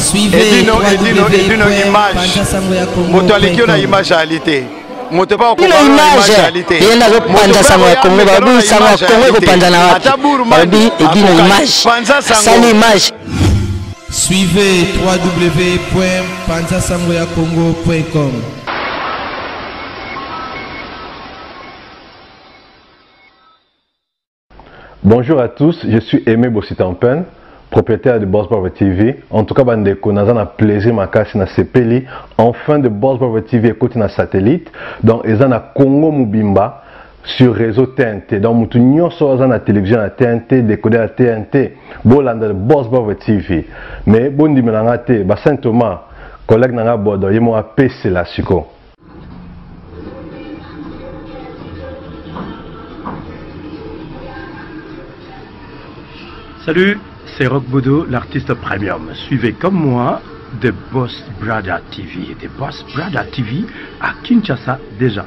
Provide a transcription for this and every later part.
Suivez moto aleki na imagealité. Moto pas ko imagealité. Il y a ko panja sango ya Congo ba bi sango ya Congo ko panja na wapi. Ba bi edino image. Sans image. Suivez www.panzasangoyacongo.com. Bonjour à tous, je suis Aimé Bossitampen, propriétaire de Boss Brother TV. En tout cas, bandeko, nous avons plaisir ma casse na sepeli. Enfin de Boss Brother TV écoute na satellite. Donc, ils ont Congo Mubimba sur réseau TNT. Donc, nous avons na télévision à TNT, décodé à TNT. Bolanda de Boss Brother TV. Mais bon dimanche, ba Saint Thomas, collègue na bodo, yemo a PC la siko. Salut, c'est Rock Bodo, l'artiste premium. Suivez comme moi The Boss Brother TV. The Boss Brother TV à Kinshasa déjà.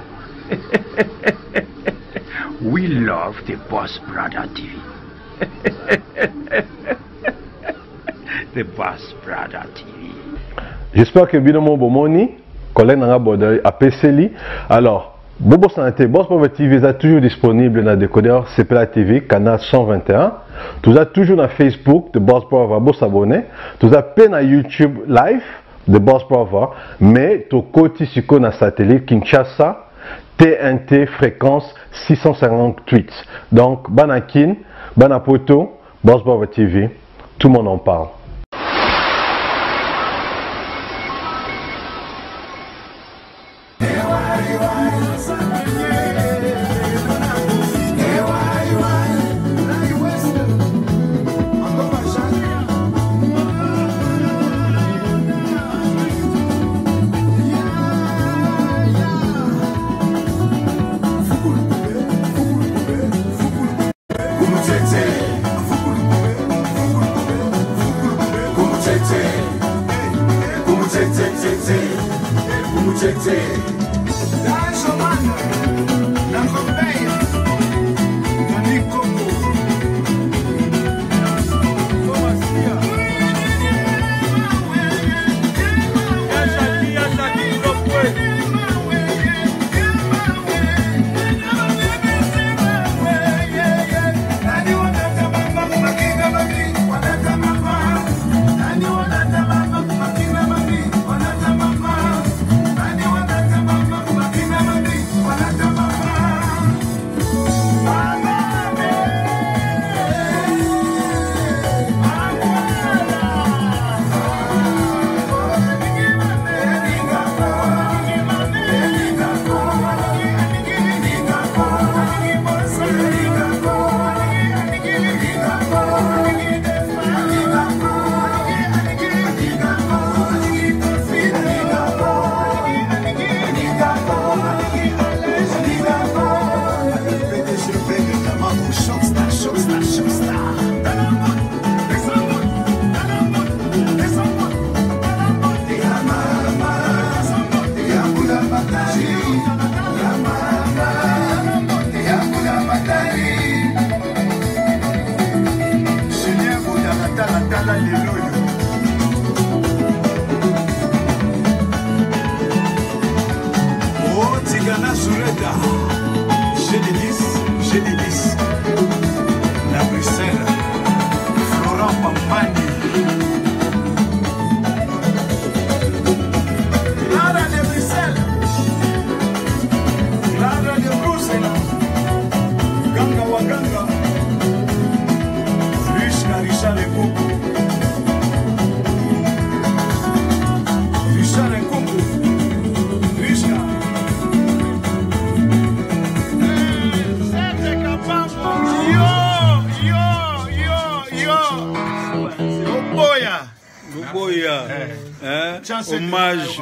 We love The Boss Brother TV. The Boss Brother TV. J'espère que bien mon bomoni, collègue na bodo a PC. Alors, Bobo Santé, Boss Brother TV est toujours disponible dans le décodeur CPLA TV, canal 121. Tout ça toujours dans Facebook de Boss Brother, vous s'abonner. Tout ça peine à YouTube live de Boss Brother, mais tout côté sur le satellite Kinshasa, TNT fréquence 658. Donc, Banakin, Banapoto, Boss Brother TV, tout le monde en parle.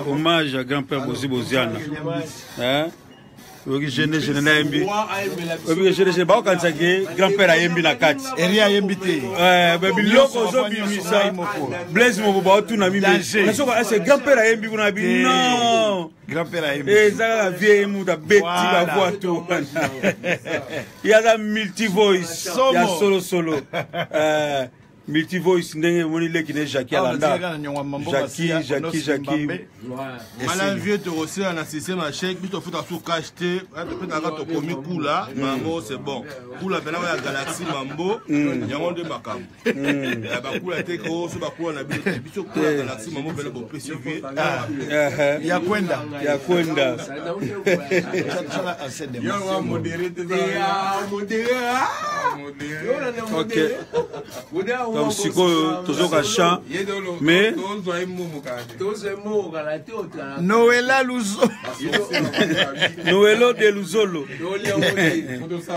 Hommage à grand-père Bosi Boziana. Grand-père a yembi na kati. Eria yembité. Biloko zo bimisa. Blaise Moboba tout na mi. C'est grand-père a yembi kuna bi. Non. Grand-père a yembi. Et ça la vieille muda beti la voix tout. Il y a la multi voice. Il y a solo. multivoice ndenge moni leki ne Jackie Alanda. Jackie. Malin vieux te reçu un assisté ma chèque, puis tu fais ta sous cacheté, tu peux t'avoir ton commis Kula, Mambo c'est bon. Kula ben là il y a Galaxy Mambo, il y a un de Macam. Bah Kula était gros, ce bah Kula on a bien, puis sur Kula Galaxy Mambo ben là bon préciser. Il y a Kwenda. Ok. Donc si toujours un chant, mais Noëlla Luzo. Noëlo de Luzolo.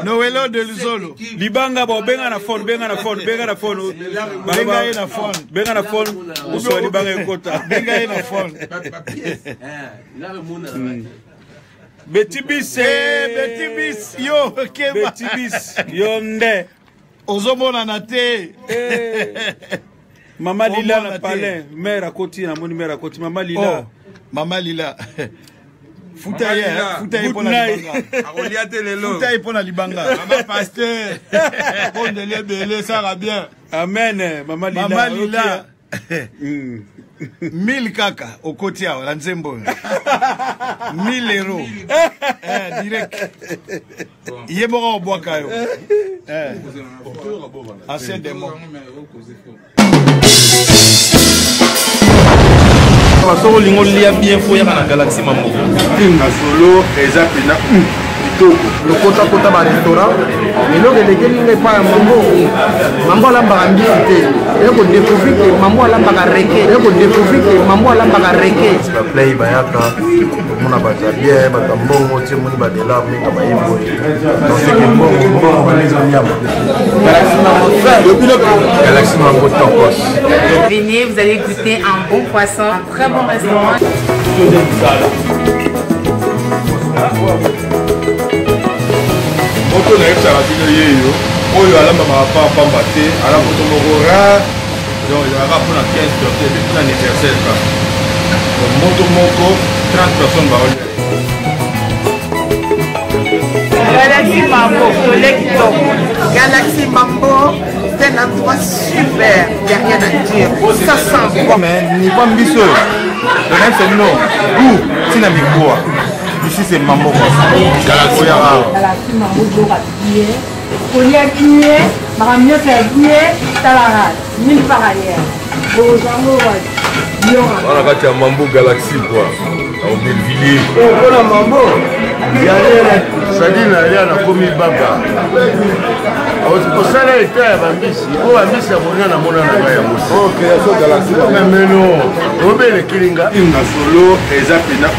Noëlo de Luzolo. Libanga bo benga na phone. Benga na phone. Uso libanga ekota. Benga na phone. Betty bis yo keba. Betty bis yo nde. Ozomona na te. Mama Lila na palais, mère à côté na moni mère à côté Mama Lila. Mama Lila. Futa ye pona libanga. Akoliate lelo. Futa ye pona libanga. Mama pasteur. Pondele belé ça va bien. Amen. Mama Lila. Mama Lila. 1000 kaka au côté la nzembo. 1000 euros. Direct. Yebora obwaka yo. Ancien démon. Solo lingo lia bien foya na Galaxy Mambo. Na solo ezapina kitoko. Le kota ba restaurant. Mais lo de kelinga pa Mambo. Mambo la mbangite. Eko découvrir que Mambo la mbagareke. Eko découvrir que Mambo la mbagareke. Ba play bayaka. Mona baza bien batambongo ti moni ba de la minga ba yimbo. Donc c'est que bon les onyama. Galaxy Mambo topos. Venez, vous allez goûter un bon poisson, un très bon restaurant. Moto na yebisa bino yeyo oyo alambaka pamba te ala moto moko rare donc ezalaka mpona 15 personnes depuis l'anniversaire donc moto moko 30 personnes baolia Galaxy Mambo, collègue top. Galaxy Mambo, c'est un endroit super, il n'y a rien à dire. Ça sent bon. Mais ni pas mbiseux. Le même c'est non. Où c'est la micro. Ici c'est Mambo. Galaxy Mambo, Dora Bié. Folia Bié, Maramio Bié, Talara, mille par ailleurs. On a gâté un Mambo Galaxy quoi. Au Bellevilliers. Oh, Mambo. C'est-à-dire qu'il y a un commis baba. Au salaire était à Bambisi. Au Bambisi, on a un monde à la ok, c'est Galaxy. Mais non. Au Bellevilliers, il y a un solo et Zapina.